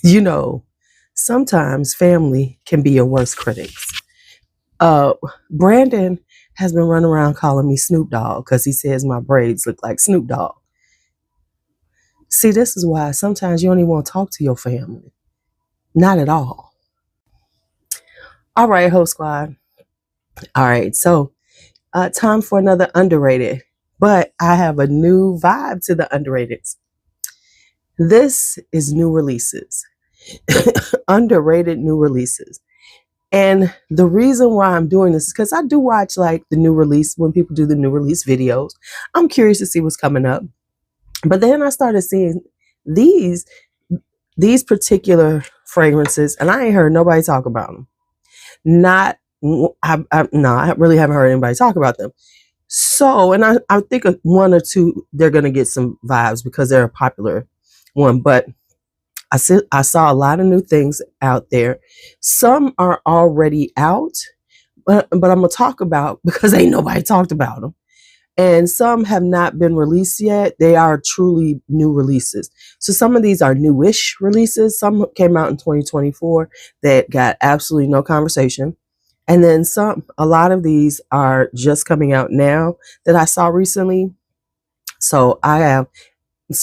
You know, sometimes family can be your worst critics. Brandon has been running around calling me Snoop Dogg because he says my braids look like Snoop Dogg. See, this is why sometimes you don't even want to talk to your family. Not at all. All right, Host Squad. All right, so time for another underrated. But I have a new vibe to the underrateds. This is new releases. Underrated new releases. And the reason why I'm doing this is because I do watch like the new release when people do the new release videos. I'm curious to see what's coming up. But then I started seeing these particular fragrances, and I ain't heard nobody talk about them. No, I really haven't heard anybody talk about them. So, and I think one or two, they're going to get some vibes because they're a popular one. But I saw a lot of new things out there. Some are already out, but I'm going to talk about because ain't nobody talked about them. And some have not been released yet. They are truly new releases. So some of these are newish releases. Some came out in 2024 that got absolutely no conversation. And then a lot of these are just coming out now that I saw recently. So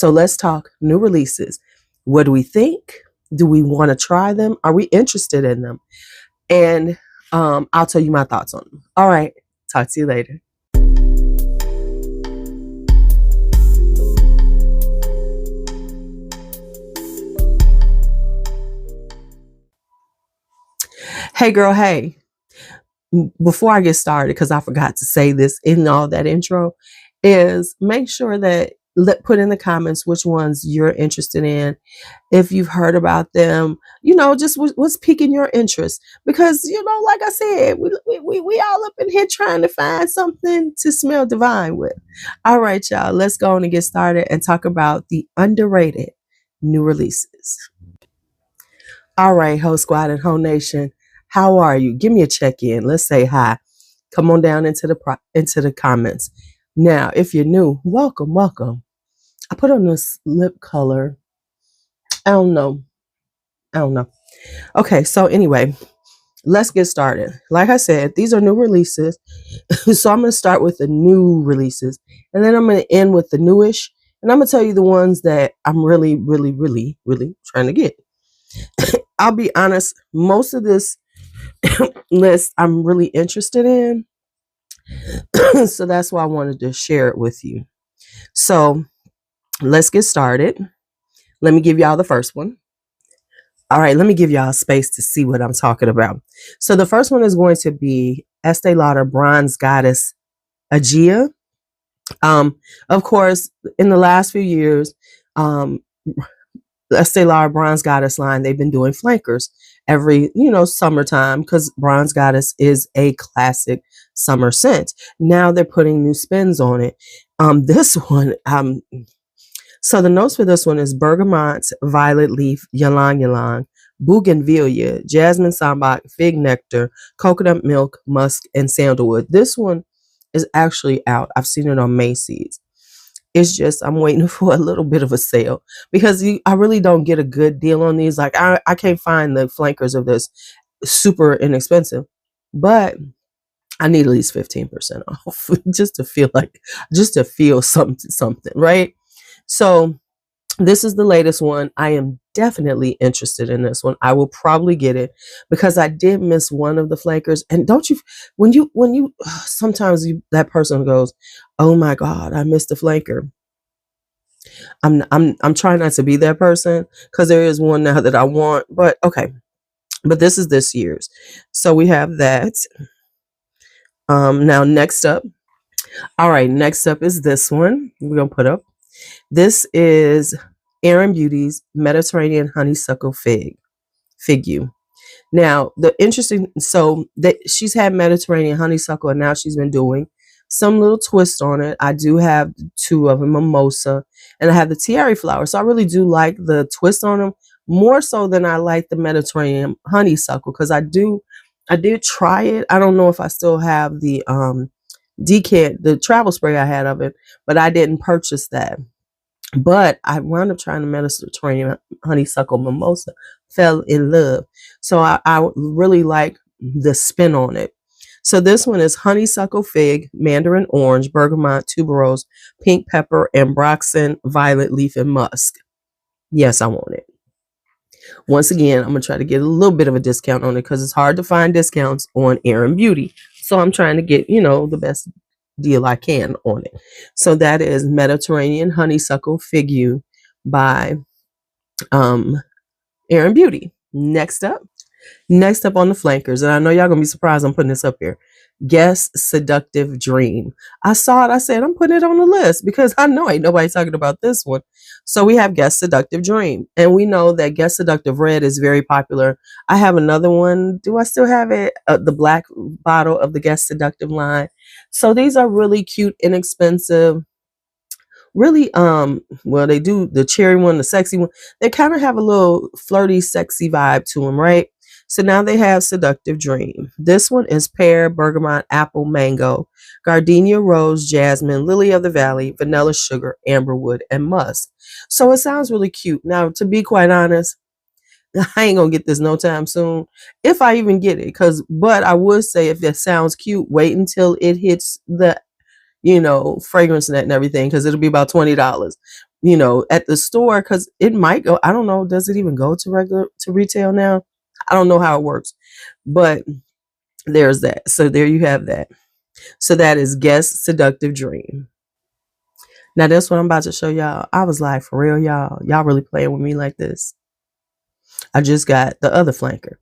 let's talk new releases. What do we think? Do we want to try them? Are we interested in them? And I'll tell you my thoughts on them. All right. Talk to you later. Hey girl, hey. Before I get started, because I forgot to say this in all that intro, is make sure that put in the comments which ones you're interested in. If you've heard about them, just what's piquing your interest. Because, like I said, we all up in here trying to find something to smell divine with. All right, y'all, let's go on and get started and talk about the underrated new releases. All right, Host Squad and Whole Nation. How are you? Give me a check-in. Let's say hi. Come on down into the comments. Now, if you're new, welcome. I put on this lip color. I don't know. Okay, so anyway, let's get started. Like I said, these are new releases. So I'm going to start with the new releases. And then I'm going to end with the newish. And I'm going to tell you the ones that I'm really, really, really, really trying to get. I'll be honest, most of this list I'm really interested in. So that's why I wanted to share it with you. So let's get started. Let me give y'all the first one. All right, let me give y'all space to see what I'm talking about. So the first one is going to be Estee Lauder Bronze Goddess Aegea. Of course, in the last few years, the Estee Lauder Bronze Goddess line, they've been doing flankers every, summertime, because Bronze Goddess is a classic summer scent. Now they're putting new spins on it. This one, so the notes for this one is bergamot, violet leaf, ylang ylang, bougainvillea, jasmine sambac, fig nectar, coconut milk, musk, and sandalwood. This one is actually out. I've seen it on Macy's. It's just I'm waiting for a little bit of a sale because I really don't get a good deal on these. Like I can't find the flankers of this super inexpensive, but I need at least 15% off just to feel something, right? So this is the latest one. I am definitely interested in this one. I will probably get it because I did miss one of the flankers. And don't you, when you sometimes that person goes, "Oh my God, I missed the flanker." I'm trying not to be that person because there is one now that I want, but okay. But this is this year's. So we have that. Now next up. All right, next up is this one. We're gonna put up. This is Erin Beauty's Mediterranean Honeysuckle Figue. Now, she's had Mediterranean honeysuckle, and now she's been doing some little twist on it. I do have two of them, mimosa, and I have the tiare flower. So I really do like the twist on them more so than I like the Mediterranean honeysuckle, because I did try it. I don't know if I still have the decant, the travel spray I had of it, but I didn't purchase that. But I wound up trying the Mediterranean honeysuckle mimosa, fell in love. So I really like the spin on it. So this one is honeysuckle fig, mandarin orange, bergamot, tuberose, pink pepper, ambroxan, violet leaf, and musk. Yes, I want it. Once again, I'm going to try to get a little bit of a discount on it because it's hard to find discounts on Air & Beauty. So I'm trying to get, the best deal I can on it. So that is Mediterranean Honeysuckle Fig by Air & Beauty. Next up on the flankers, and I know y'all gonna be surprised I'm putting this up here. Guess Seductive Dream. I saw it. I said I'm putting it on the list because I know ain't nobody talking about this one. So we have Guess Seductive Dream, and we know that Guess Seductive Red is very popular. I have another one. Do I still have it? The black bottle of the Guess Seductive line. So these are really cute, inexpensive. Really, well, they do the cherry one, the sexy one. They kind of have a little flirty, sexy vibe to them, right? So now they have Seductive Dream. This one is pear, bergamot, apple, mango, gardenia, rose, jasmine, lily of the valley, vanilla sugar, amberwood, and musk. So it sounds really cute. Now, to be quite honest, I ain't gonna get this no time soon, if I even get it. But I would say if it sounds cute, wait until it hits the fragrance net and everything, because it'll be about $20, at the store, because it might go. I don't know. Does it even go to retail now? I don't know how it works, but there's that. So there you have that. So that is Guess Seductive Dream. Now this one I'm about to show y'all. I was like, for real, y'all really playing with me like this? I just got the other flanker.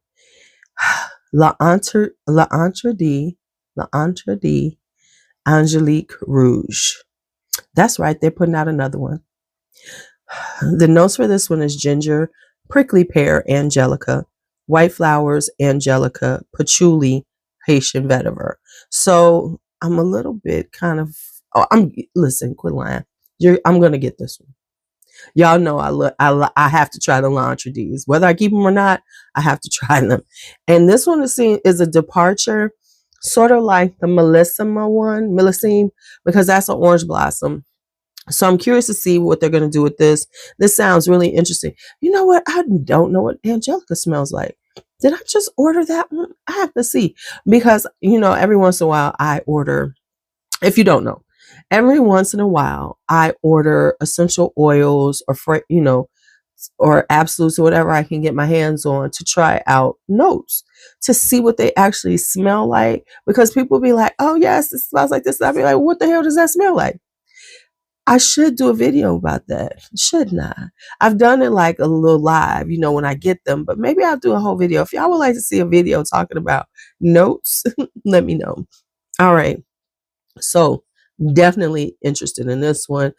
L'Entre d Angelique Rouge. That's right. They're putting out another one. The notes for this one is ginger, prickly pear, angelica, white flowers, angelica, patchouli, Haitian vetiver. So I'm a little bit kind of. Listen, quit lying. I'm gonna get this one. Y'all know I have to try the L'Entre D's. Whether I keep them or not, I have to try them. And this one is a departure, sort of like the Millésime, because that's an orange blossom. So I'm curious to see what they're going to do with this. This sounds really interesting. You know what? I don't know what Angelica smells like. Did I just order that one? I have to see, because, every once in a while I order, if you don't know, every once in a while I order essential oils or absolutes or whatever I can get my hands on to try out notes to see what they actually smell like, because people be like, oh yes, it smells like this. I'll be like, what the hell does that smell like? I should do a video about that, shouldn't I? I've done it like a little live, when I get them, but maybe I'll do a whole video. If y'all would like to see a video talking about notes, let me know. All right. So definitely interested in this one.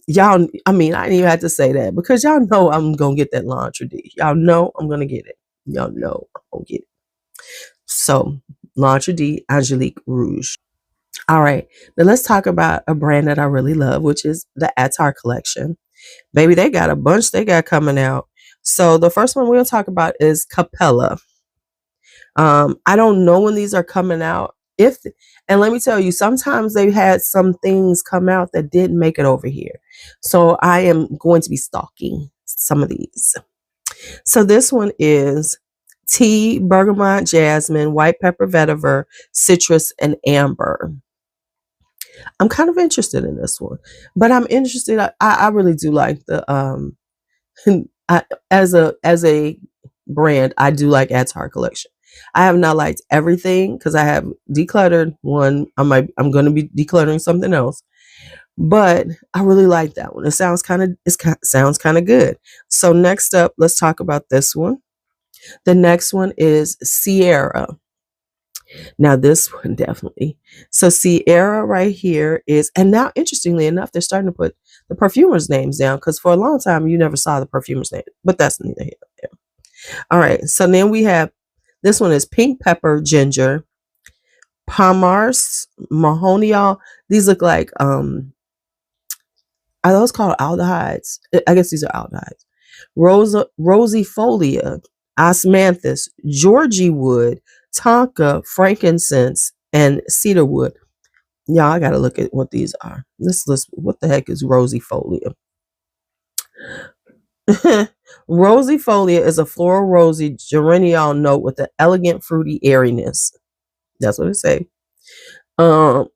Y'all, I didn't even have to say that, because y'all know I'm going to get that L'Entre D. Y'all know I'm going to get it. Y'all know I'm going to get it. So L'Entre D Angelique Rouge. All right, now let's talk about a brand that I really love, which is the Attar collection. Baby, they got a bunch they got coming out. So the first one we'll talk about is Capella. I don't know when these are coming out. And let me tell you, sometimes they've had some things come out that didn't make it over here. So I am going to be stalking some of these. So this one is tea, bergamot, jasmine, white pepper, vetiver, citrus, and amber. I'm kind of interested in this one, but I'm interested. I really do like the as a brand, I do like Attar collection. I have not liked everything because I have decluttered one. I'm going to be decluttering something else, but I really like that one. It sounds kind of good. So next up, let's talk about this one. The next one is Sierra. Now this one definitely. So Sierra right here is, and now interestingly enough, they're starting to put the perfumers' names down, because for a long time you never saw the perfumers' name, but that's neither here nor there. All right, so then we have, this one is pink pepper, ginger, Palmars, Mahonial. These look like, are those called aldehydes? I guess these are aldehydes. Rosifolia, osmanthus, Georgie wood, tonka, frankincense, and cedar wood. Y'all, I gotta look at what these are. What the heck is rosifolia? Rosy Folia is a floral rosy geraniol note with an elegant fruity airiness. That's what it say. Um,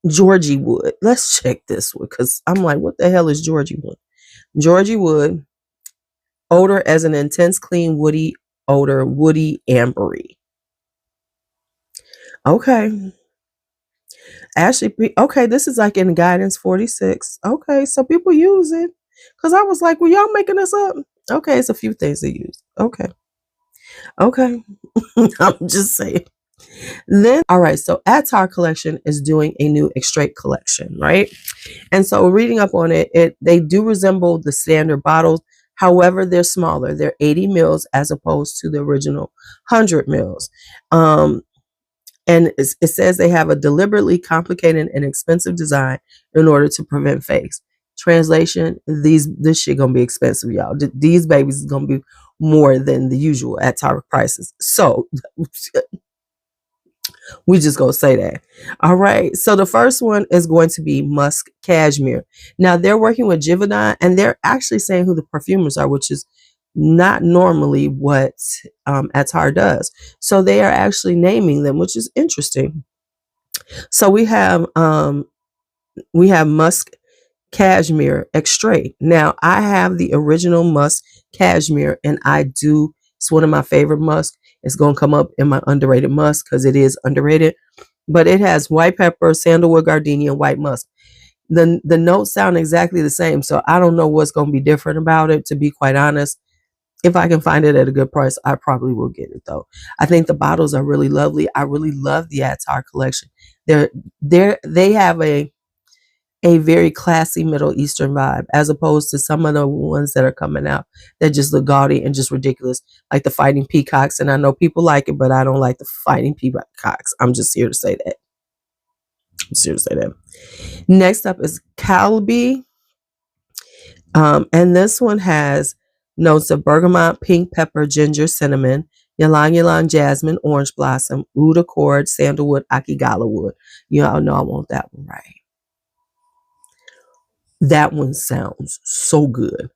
Georgie wood. Let's check this one because I'm like, what the hell is Georgie wood? Georgie wood odor as an intense, clean, woody odor, woody, ambery. Okay. Ashley, okay, this is like in guidance 46. Okay, so people use it. Because I was like, well, y'all making this up? Okay, it's a few things they use. Okay. Okay. I'm just saying. Then, all right, so Attar Collection is doing a new extrait collection, right? And so reading up on it, they do resemble the standard bottles. However, they're smaller. They're 80 mils as opposed to the original 100 mils. And it says they have a deliberately complicated and expensive design in order to prevent fakes. Translation, this shit gonna be expensive, y'all. These babies is gonna be more than the usual at Target prices. So we just gonna say that. All right. So the first one is going to be Musk Cashmere. Now they're working with Givaudan and they're actually saying who the perfumers are, which is not normally what Attar does. So they are actually naming them, which is interesting. So we have Musk Cashmere Extrait. Now I have the original Musk Cashmere, and it's one of my favorite musk. It's gonna come up in my underrated musk because it is underrated. But it has white pepper, sandalwood, gardenia, and white musk. The notes sound exactly the same, so I don't know what's gonna be different about it, to be quite honest. If I can find it at a good price, I probably will get it though. I think the bottles are really lovely. I really love the Attar collection. They have a very classy Middle Eastern vibe, as opposed to some of the ones that are coming out that just look gaudy and just ridiculous, like the Fighting Peacocks. And I know people like it, but I don't like the Fighting Peacocks. I'm just here to say that. Next up is Calbi. And this one has notes of bergamot, pink pepper, ginger, cinnamon, ylang ylang, jasmine, orange blossom, oud accord, sandalwood, akigala wood. You all know I want that one right. That one sounds so good.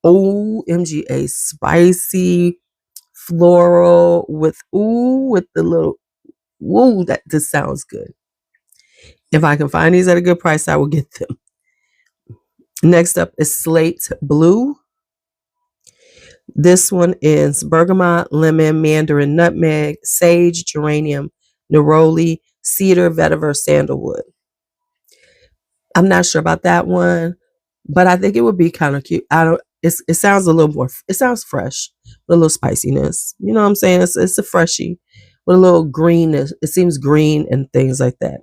OMGA, spicy, floral with the little that just sounds good. If I can find these at a good price, I will get them. Next up is Slate Blue. This one is bergamot, lemon, mandarin, nutmeg, sage, geranium, neroli, cedar, vetiver, sandalwood. I'm not sure about that one, but I think it would be kind of cute. It sounds a little more, it sounds fresh with a little spiciness. You know what I'm saying? It's a freshie with a little greenness. It seems green and things like that.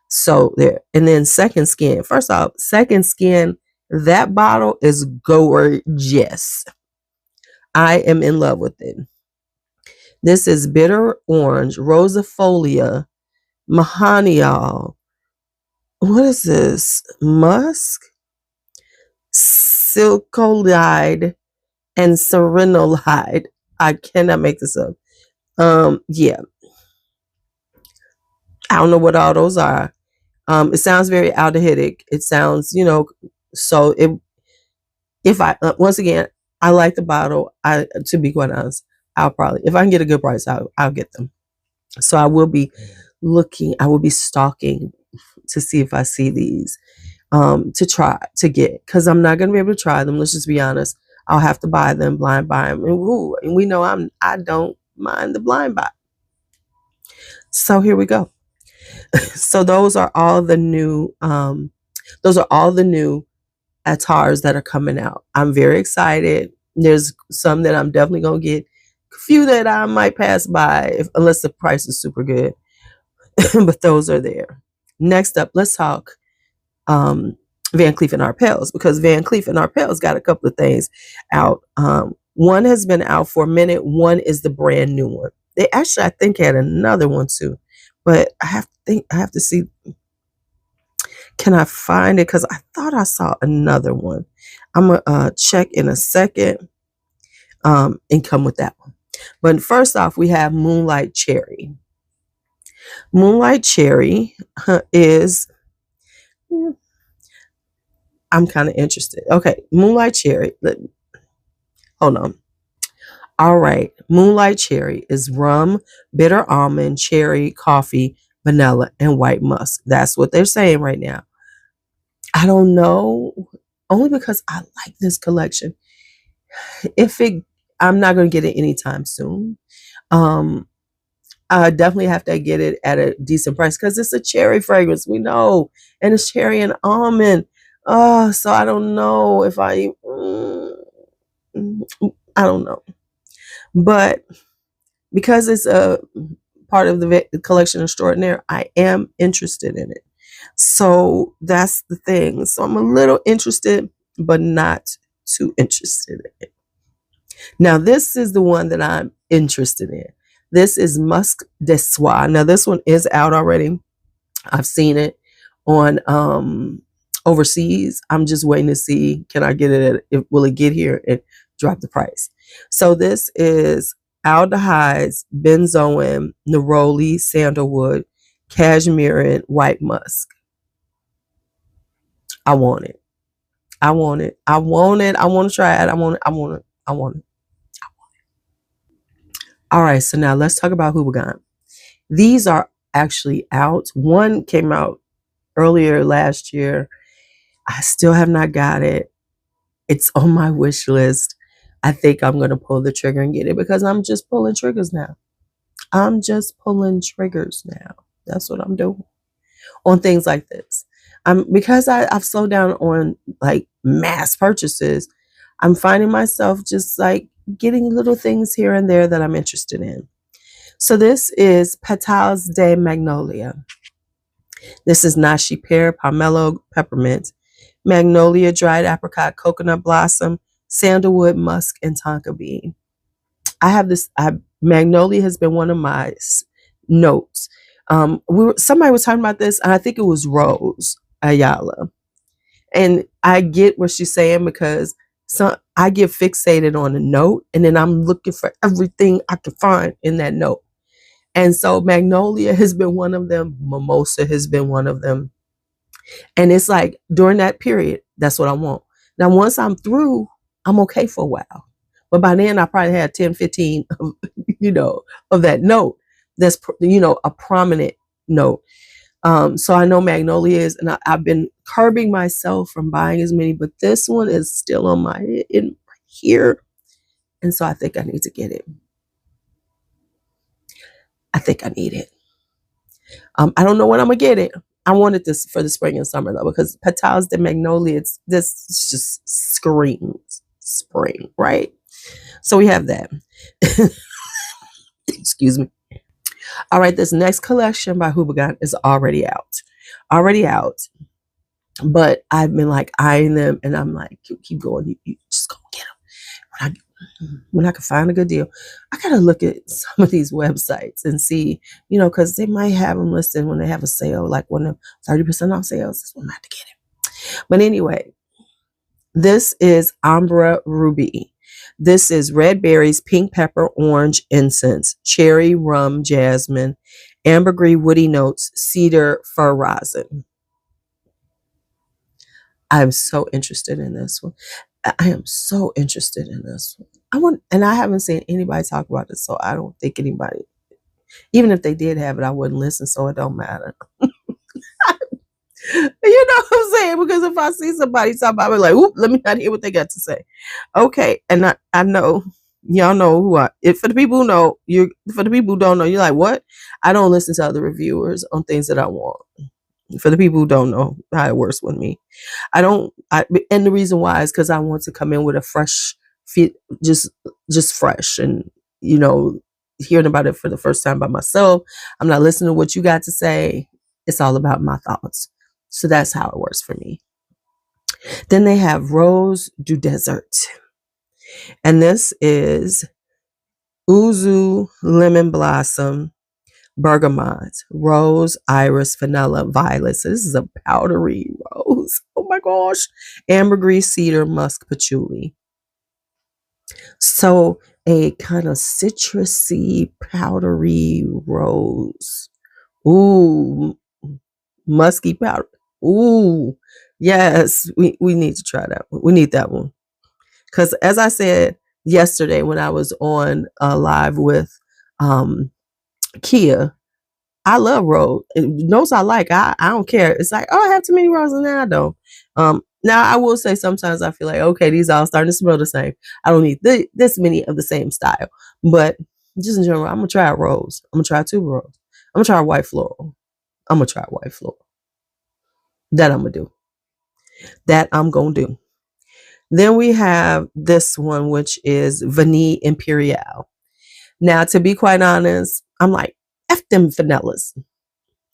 So there. And then Second Skin. First off, Second Skin, that bottle is gorgeous. I am in love with it. This is bitter orange, rosifolia, mahanial. What is this? Musk, silcolide, and serenolide. I cannot make this up. Yeah. I don't know what all those are. It sounds very aldehydic. It sounds, so if I once again, I like the bottle. To be quite honest, I'll probably, if I can get a good price, I'll get them. So I will be stalking to see if I see these to try to get, because I'm not going to be able to try them. Let's just be honest. I'll have to buy them, blind buy them, and we know I don't mind the blind buy. So here we go. So those are all the new Attars that are coming out. I'm very excited. There's some that I'm definitely gonna get, a few that I might pass by unless the price is super good. But those are there. Next up, let's talk Van Cleef and Arpels, because Van Cleef and Arpels got a couple of things out. One has been out for a minute. One is the brand new one. They actually, I think, had another one too, but I have to see. Can I find it? Because I thought I saw another one. I'm gonna check in a second and come with that one. But first off, we have Moonlight Cherry. Moonlight Cherry is I'm kind of interested. Okay, Moonlight Cherry. Hold on. All right, Moonlight Cherry is rum, bitter almond, cherry, coffee, vanilla, and white musk. That's what they're saying right now. I don't know, only because I like this collection. If it, I'm not going to get it anytime soon. Um, I definitely have to get it at a decent price because it's a cherry fragrance. We know, and it's cherry and almond. Oh, so I don't know if I don't know, but because it's a part of the collection extraordinaire, I am interested in it. So that's the thing. So I'm a little interested, but not too interested in it. Now, this is the one that I'm interested in. This is Musc de Soie. Now, this one is out already. I've seen it on overseas. I'm just waiting to see, can I get it? Will it get here and drop the price? So this is aldehydes, benzoin, neroli, sandalwood, cashmere, and white musk. I want it. I want it. I want it. I want to try it. I want it. I want it. I want it. All right, so now let's talk about Houbagant. These are actually out. One came out earlier last year. I still have not got it. It's on my wish list. I think I'm going to pull the trigger and get it because I'm just pulling triggers now. I'm just pulling triggers now. That's what I'm doing on things like this. Because I've slowed down on like mass purchases, I'm finding myself just like getting little things here and there that I'm interested in. So this is Petals de Magnolia. This is Nashi Pear, Pomelo, Peppermint, Magnolia, Dried Apricot, Coconut Blossom, Sandalwood, Musk, and Tonka Bean. I have this, Magnolia has been one of my notes. Somebody was talking about this, and I think it was Rose Ayala. And I get what she's saying because I get fixated on a note, and then I'm looking for everything I can find in that note. And so Magnolia has been one of them. Mimosa has been one of them. And it's like during that period, that's what I want. Now, once I'm through, I'm okay for a while. But by then I probably had 10, 15, of that note. That's, a prominent note. So I know Magnolia is, and I've been curbing myself from buying as many, but this one is still on my in here. And so I think I need to get it. I think I need it. I don't know when I'm gonna get it. I wanted this for the spring and summer though, because Petals de Magnolia, this just screams spring, right? So we have that. Excuse me. All right, this next collection by Houbagant is already out. But I've been like eyeing them, and I'm like, keep going. You just go get them. When I can find a good deal, I gotta look at some of these websites and see, because they might have them listed when they have a sale, like when they're 30% off sales. That's when I have to get it. But anyway, this is Ambre Ruby. This is red berries, pink pepper, orange incense, cherry, rum, jasmine, ambergris, woody notes, cedar, fir rosin. I'm so interested in this one. I am so interested in this one. And I haven't seen anybody talk about this, so I don't think anybody, even if they did have it, I wouldn't listen, so it don't matter. You know what I'm saying? Because if I see somebody talk about it, I'm like, whoop, let me not hear what they got to say. Okay, and I know, y'all know who for the people who know, for the people who don't know, you're like, what? I don't listen to other reviewers on things that I want. For the people who don't know how it works with me, and the reason why is because I want to come in with a fresh fit, just fresh, and hearing about it for the first time by myself. I'm not listening to what you got to say. It's all about my thoughts. So that's how it works for me. Then they have Rose du Desert, and this is Ouzo, lemon blossom, bergamot, rose, iris, vanilla, violet. So this is a powdery rose. Oh my gosh. Ambergris, cedar, musk, patchouli. So a kind of citrusy, powdery rose. Ooh, musky powder. Ooh, Yes, we need to try that one. We need that one. Because as I said yesterday when I was on live with Kia, I love rose. Notes I like. I don't care. It's like, oh, I have too many roses, and I don't. Now I will say sometimes I feel like, okay, these all starting to smell the same. I don't need this many of the same style. But just in general, I'm gonna try a rose. I'm gonna try two rose. I'm gonna try a white floral. I'm gonna try a white floral. That I'm gonna do. That I'm gonna do. Then we have this one, which is Vanille Imperial. Now, to be quite honest, I'm like, F them vanillas.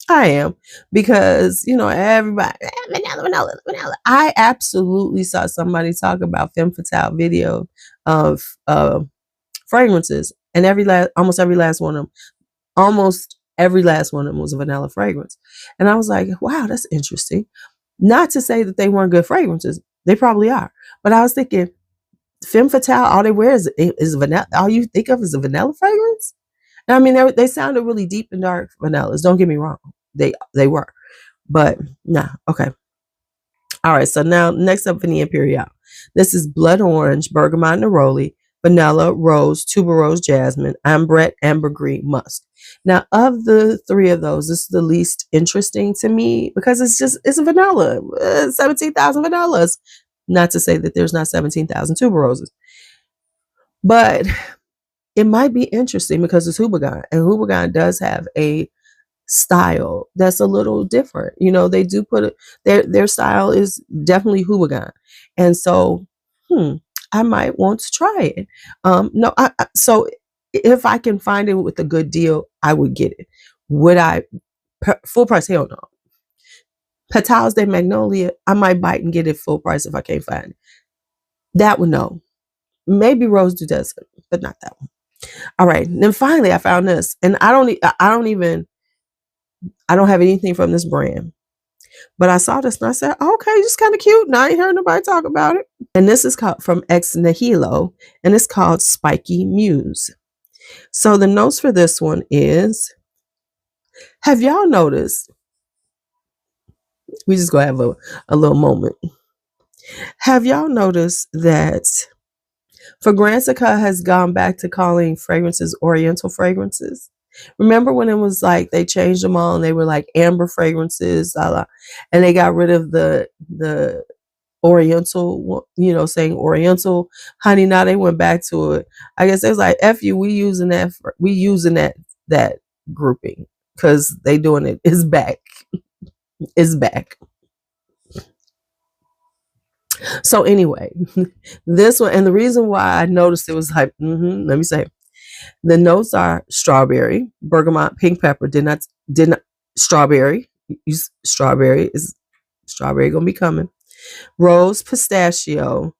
I am, because everybody vanilla. I absolutely saw somebody talk about femme fatale video of fragrances, and almost every last one of them was a vanilla fragrance, and I was like, wow, that's interesting. Not to say that they weren't good fragrances, they probably are, but I was thinking, femme fatale, all they wear is vanilla. All you think of is a vanilla fragrance. I mean, they sounded really deep and dark vanillas. Don't get me wrong. They were. But nah, okay. All right, so now next up, Vanille Imperial. This is blood orange, bergamot neroli, vanilla, rose, tuberose, jasmine, ambrette, ambergris, musk. Now, of the three of those, this is the least interesting to me because it's a vanilla. 17,000 vanillas. Not to say that there's not 17,000 tuberoses. But it might be interesting because it's Houbigant, and Houbigant does have a style that's a little different. They do put their style is definitely Houbigant, and so I might want to try it. No, so if I can find it with a good deal, I would get it. Would I full price? Hell no. Petals de Magnolia, I might bite and get it full price if I can't find it. That one, no. Maybe Rose du Desert, but not that one. All right. Then finally I found this, and I don't have anything from this brand, but I saw this and I said, okay, just kind of cute. And I ain't heard nobody talk about it. And this is called from Ex Nihilo, and it's called Spiky Muse. So the notes for this one is, have y'all noticed? We just gonna have a little moment. Have y'all noticed that Fragrantica has gone back to calling fragrances Oriental fragrances? Remember when it was like they changed them all and they were like amber fragrances, and they got rid of the Oriental, saying Oriental. Honey, now they went back to it. I guess it's like, F you, we using that grouping because they doing it. It's back. It's back. So anyway, this one, and the reason why I noticed it was like, let me say, the notes are strawberry, bergamot, pink pepper. Did not strawberry. Strawberry gonna be coming. Rose, pistachio,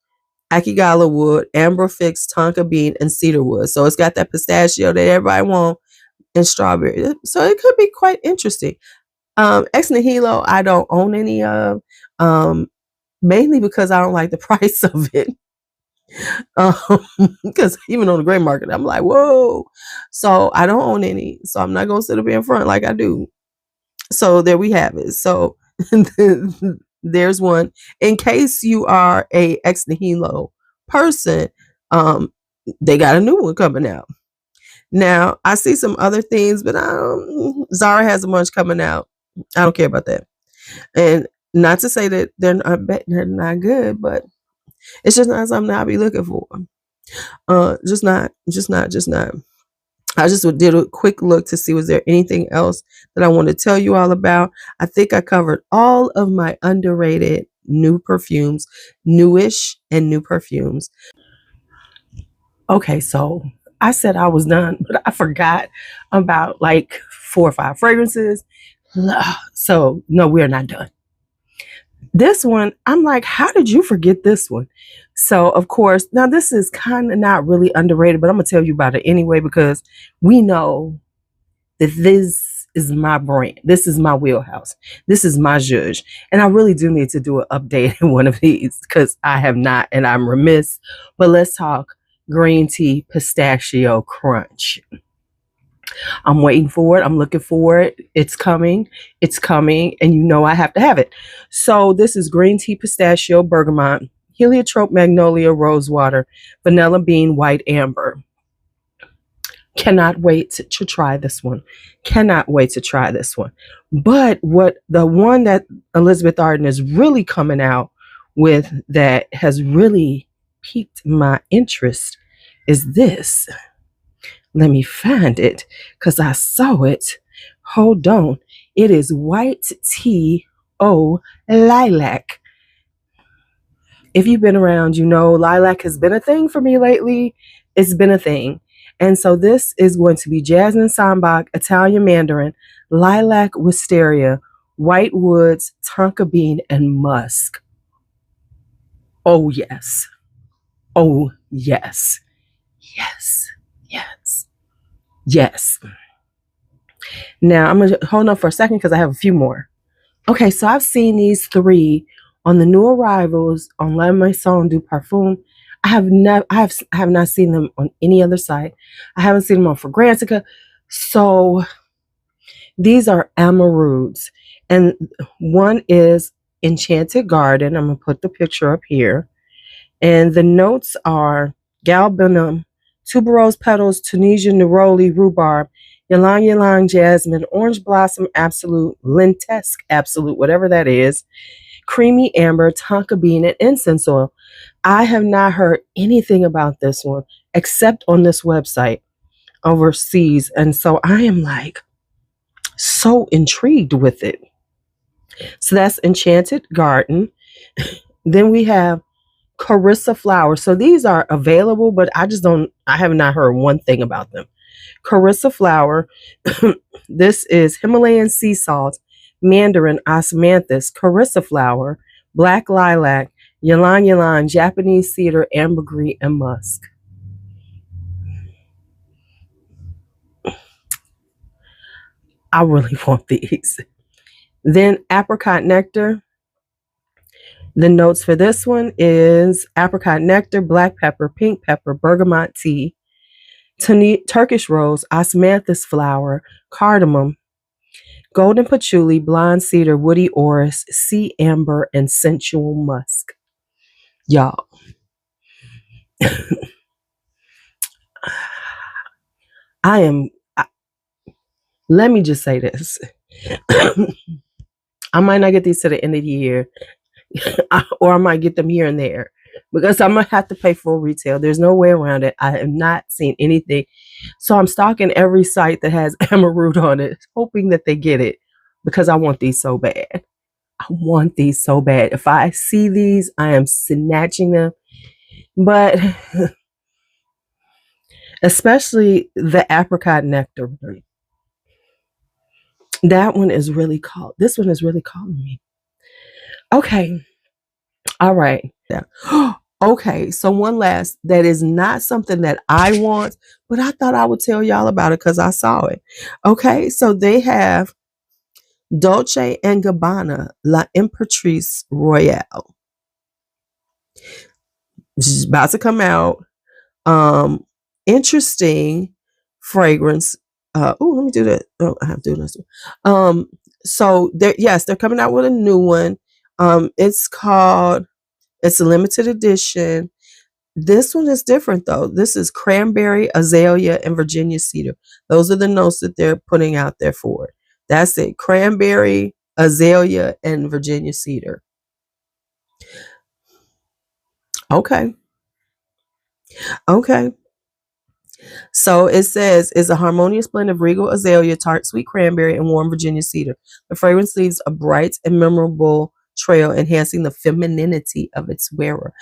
akigala wood, amber fix, tonka bean, and cedar wood. So it's got that pistachio that everybody wants, and strawberry. So it could be quite interesting. Ex Nihilo, I don't own any of. Mainly because I don't like the price of it. Because even on the gray market, I'm like, whoa. So I don't own any. So I'm not going to sit up in front like I do. So there we have it. So there's one. In case you are a Ex Nihilo person, they got a new one coming out. Now, I see some other things, but Zara has a bunch coming out. I don't care about that. And not to say that they're not good, but it's just not something I'll be looking for. Just not. I just did a quick look to see, was there anything else that I want to tell you all about? I think I covered all of my underrated new perfumes, newish and new perfumes. Okay, so I said I was done, but I forgot about like 4 or 5 fragrances. So no, we're not done. This one, I'm like, how did you forget this one? So, of course, now this is kind of not really underrated, but I'm going to tell you about it anyway, because we know that this is my brand. This is my wheelhouse. This is my judge. And I really do need to do an update in one of these because I have not, and I'm remiss. But let's talk green tea pistachio crunch. I'm waiting for it. I'm looking for it. It's coming. It's coming. And you know I have to have it. So this is green tea, pistachio, bergamot, heliotrope, magnolia, rosewater, vanilla bean, white amber. Cannot wait to try this one. Cannot wait to try this one. But what the one that Elizabeth Arden is really coming out with that has really piqued my interest is this. Let me find it because I saw it. Hold on. It is white tea, lilac. If you've been around, you know lilac has been a thing for me lately. It's been a thing. And so this is going to be jasmine, sambac, Italian mandarin, lilac, wisteria, white woods, tonka bean, and musk. Oh, yes. Oh, yes. Yes. Yes. Yes. Now, I'm going to hold on for a second because I have a few more. Okay, so I've seen these three on the new arrivals on La Maison du Parfum. I have not seen them on any other site. I haven't seen them on Fragrantica. So these are Amaroods. And one is Enchanted Garden. I'm going to put the picture up here. And the notes are galbanum, tuberose petals, Tunisian neroli, rhubarb, ylang ylang jasmine, orange blossom absolute, lentesque absolute, whatever that is, creamy amber, tonka bean, and incense oil. I have not heard anything about this one except on this website overseas. And so I am like so intrigued with it. So that's Enchanted Garden. Then we have Carissa Flower. So these are available, but I have not heard one thing about them. Carissa Flower. This is Himalayan sea salt, mandarin, osmanthus, Carissa Flower, black lilac, ylang ylang, Japanese cedar, ambergris, and musk. I really want these. Then apricot nectar. The notes for this one is apricot nectar, black pepper, pink pepper, bergamot tea, Turkish rose, osmanthus flower, cardamom, golden patchouli, blonde cedar, woody orris, sea amber, and sensual musk. Y'all. Let me just say this. I might not get these to the end of the year, or I might get them here and there because I'm going to have to pay full retail. There's no way around it. I have not seen anything. So I'm stalking every site that has Amaroud on it, hoping that they get it because I want these so bad. I want these so bad. If I see these, I am snatching them. But especially the apricot nectar one. That one is really called. This one is really calling me. Okay. All right. Yeah. Okay. So one last that is not something that I want, but I thought I would tell y'all about it because I saw it. Okay. So they have Dolce & Gabbana La Imperatrice Royale. This is about to come out. Interesting fragrance. Let me do that. Oh, I have to do this one. So they're coming out with a new one. It's a limited edition. This one is different though. This is cranberry, azalea, and Virginia cedar. Those are the notes that they're putting out there for it. That's it. Cranberry, azalea, and Virginia cedar. Okay. So it says, it's a harmonious blend of regal azalea, tart sweet cranberry, and warm Virginia cedar. The fragrance leaves a bright and memorable trail, enhancing the femininity of its wearer.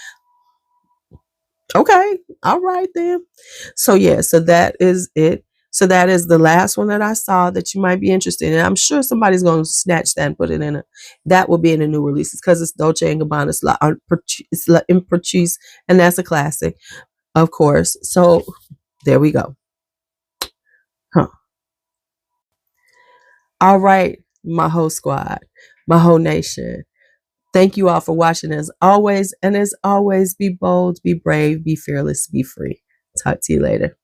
Okay. All right then. So yeah, so that is it. So that is the last one that I saw that you might be interested in. I'm sure somebody's going to snatch that and put it in it. That will be in the new releases because it's Dolce & Gabbana. It's La Imperatrice, and that's a classic, of course. So there we go. All right, my whole squad, my whole nation. Thank you all for watching as always. And as always, be bold, be brave, be fearless, be free. Talk to you later.